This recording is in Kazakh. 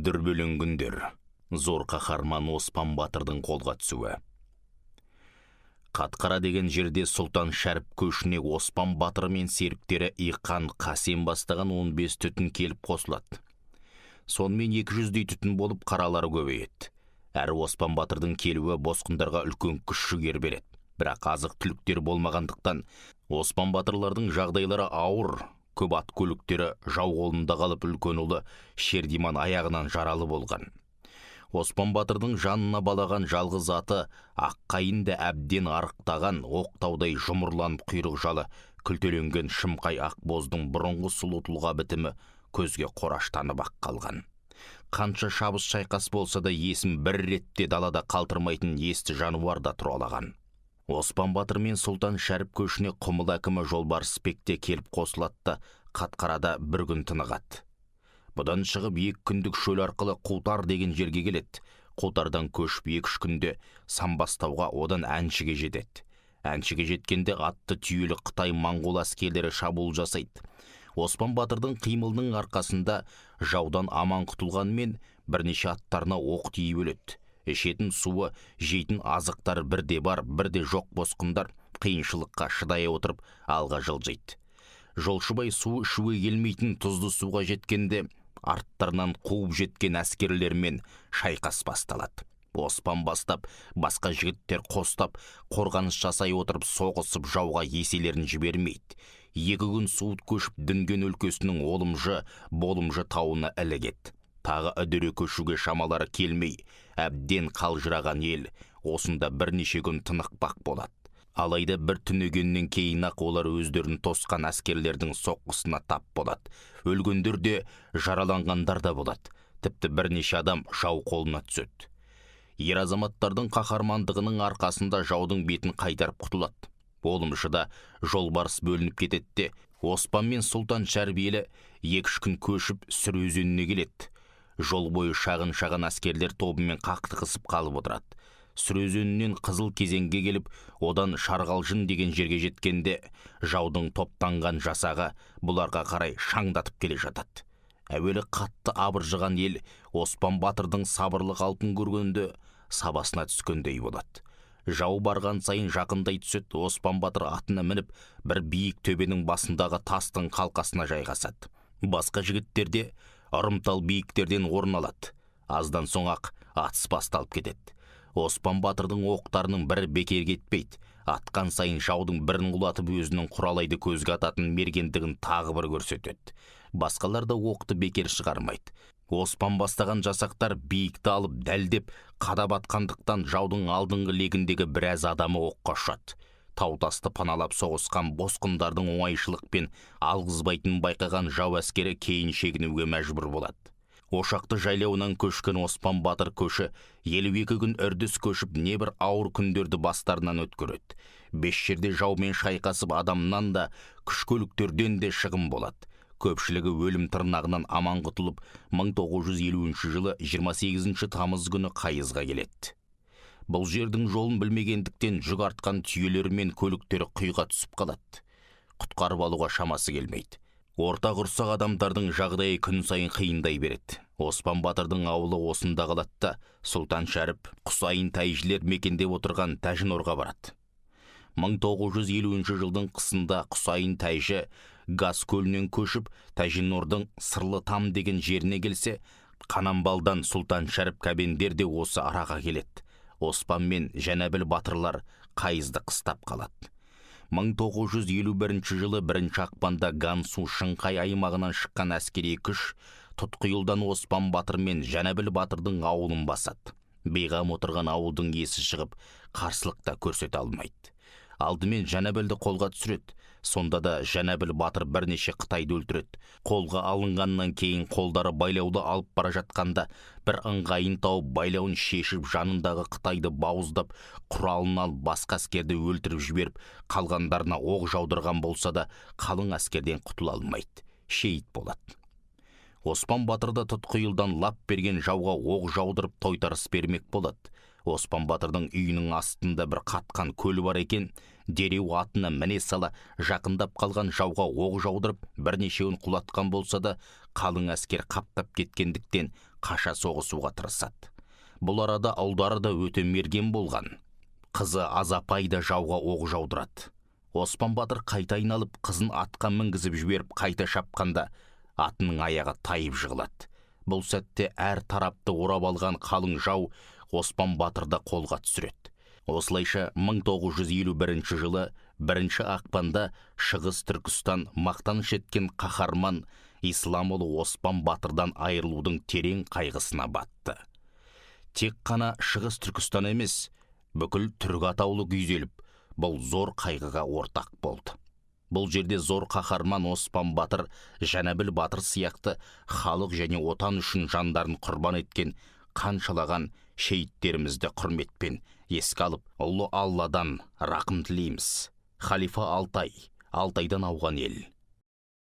Дүрбелең күндер. Зор қаһарман Оспан батырдың қолға түсуі. Қатқара деген жерде Сұлтан Шәріп көшіне Оспан батыр мен серіктері Иқан Қасен бастаған 15 түтін келіп қосылады. Сонымен 200-дей түтін болып қаралары көбейеді. Әрі Оспан батырдың келуі босқындарға үлкен күш-жігер береді. Бірақ азық түліктер болмағандықтан Оспан батырлардың жағдайлары ауыр. Көп ат көліктері жау қолында қалып, үлкен ұлы Шердиман аяғынан жаралы болған. Оспан батырдың жанына балаған жалғыз аты Аққайынды әбден арықтаған, оқтаудай жұмырланып құйрық жалы күлтеленген шымқай ақбоздың бұрынғы сұлу тұлға бітімі көзге қораштанып ақ қалған. Қанша шабыс шайқас болса да есім бір ретте далада қалтырмайтын есті жануар да тұралаған. Оспан батыр мен Сұлтан Шәріп көшіне Құмыл әкімі Жолбарысбек те келіп қосылатты. Қатқарада бір күн тынығады. Бұдан шығып 2 күндік шөл арқылы Қутар деген жерге келеді. Қутардан көшіп 2-3 күнде Самбастауға, одан Әншіге жетеді. Әншіге жеткенде атты түйелі Қытай моңғол әскерлері шабуыл жасайды. Оспан батырдың қимылының арқасында жаудан аман құтылғанмен бірнеше аттарына оқ тиіп өледі. Ішетін суы, жейтін азықтар бірде бар, бірде жоқ босқындар қиыншылыққа шыдай отырып алға жылжиды. Жолшыбай су ішуге келмейтін тұзды суға жеткенде арттарынан қуып жеткен әскерлермен шайқас басталады. Оспан бастап, басқа жігіттер қостап, қорғаныс жасай отырып соғысып жауға еселерін жібермейді. 2 күн суыт көшіп Дүнген өлкесінің Олымжы, Болымжы тауына ілігеді. Тағы үдере көшуге шамалары келмей, әбден қалжыраған ел осында бірнеше күн тынықпақ болады. Алайда бір түнегеннен кейін-ақ олар өздерін тосқан әскерлердің соққысына тап болады. Өлгендер де, жараланғандар да болады. Тіпті бірнеше адам жау қолына түседі. Ер азаматтардың қаһармандығының арқасында жаудың бетін қайтарып құтылады. Болымшыда жолбарыс бөлініп кетеді. Оспан мен Сұлтан Шәріп елі 2-3 күн көшіп Сүр өзеніне келеді. Жол бойы шағын әскерлер тобымен қақтығысып қалып отырады. Сүр өзенінен Қызыл кезеңге келіп, одан Шарғалжын деген жерге жеткенде, жаудың топтанған жасағы бұларға қарай шаңдатып келе жатады. Әуелі қатты абыржыған ел Оспан батырдың сабырлы қалпын көргенде сабасына түскендей болады. Жау барған сайын жақындай түседі. Оспан батыр атына мініп, бір биік төбенің басындағы тастың қалқасына жайғасады. Басқа жігіттерде ұрымтал биіктерден орын алады. Аздан соң ақ атыс басталып кетеді. Оспан батырдың оқтарының бірі бекер кетпейді. Атқан сайын жаудың бірін құлатып өзінің құралайды көзге ататын мергендігін тағы бір көрсетеді. Басқалар да оқты бекер шығармайды. Оспан бастаған жасақтар биікті алып дәлдеп қадап атқандықтан жаудың алдыңғы легіндегі біраз адамы оққа ұшады. Тау-тасты паналап соғысқан босқындардың оңайшылықпен алғызбайтынын байқаған жау әскері кейін шегінуге мәжбүр болады. Ошақты жайлауынан көшкен Оспан батыр көші 52 күн үрдіс көшіп небір ауыр күндерді бастарынан өткереді. 5 жерде жаумен шайқасып адамнан да, күш көліктерден де шығын болады. Көпшілігі өлім тырнағынан аман құтылып, 1950 жылы 28 тамыз күні Қайызға келеді. Бұл жердің жолын білмегендіктен жүк артқан түйелері мен көліктері құйға түсіп қалады. Құтқарып алуға шамасы келмейді. Орта құрсақ адамдардың жағдайы күн сайын қиындай береді. Оспан батырдың ауылы осында қалады. Сұлтан Шәріп Құсайын тәйжілер мекендеп отырған Тәжінорға барады. 1950 жылдың қысында Құсайын тәйжі Газ көлінен көшіп, Тәжінордың Сырлы там деген жеріне келсе, Қанамбалдан Сұлтан Шәріп кәбендер де осы араға келеді. Оспан мен Жәнәбіл батырлар Қайызды қыстап қалады. 1951 жылы 1 ақпанда Гансу Шыңқай аймағынан шыққан әскери күш Тұтқиылдан Оспан батыр мен Жәнәбіл батырдың ауылын басады. Бейғам отырған ауылдың есі шығып, қарсылықта көрсете алмайды. Алдымен Жәнәбілді қолға түсіреді. Сонда да Жәнәбіл батыр бірнеше Қытайды өлтіреді. Қолға алынғаннан кейін қолдары байлауды алып бара жатқанда бір ыңғайын тауып байлауын шешіп жанындағы Қытайды бауыздап, құралын алып басқа әскерді өлтіріп жіберіп, қалғандарына оқ жаудырған болса да қалың әскерден құтыла алмайды. Шейіт болады. Оспан батырды Тұтқиылдан лап берген жауға оқ жаудырып тойтарыс бермек болады. Оспан батырдың үйінің астында бір қатқан көл бар екен. Дереу атына міне сала жақындап қалған жауға оқ жаудырып бірнешеуін құлатқан болса да, қалың әскер қаптап кеткендіктен қаша соғысуға тырысады. Бұл арада ұлдары да өте мерген болған. Қызы Азапай да жауға оқ жаудырады. Оспан батыр қайта айналып қызын атқа мінгізіп жіберіп қайта шапқанда атының аяғы тайып жығылады. Бұл сәтте әр тарапты орап алған қалың жау Оспан батырды қолға түсіреді. Осылайша 1951 жылы 1 ақпанда Шығыс Түркістан мақтаныш еткен қаһарман Исламұлы Оспан батырдан айырылудың терең қайғысына батты. Тек қана Шығыс Түркістан емес, бүкіл түркі атаулы күйзеліп, бұл зор қайғыға ортақ болды. Бұл жерде зор қаһарман Оспан батыр, Жәнәбіл батыр сияқты халық және отан үшін жандарын құрбан еткен қаншалаған шейіттерімізді құрметпен еске алып, ұлы Алладан рақым тілейміз. Халифа Алтай, Алтайдан ауған ел.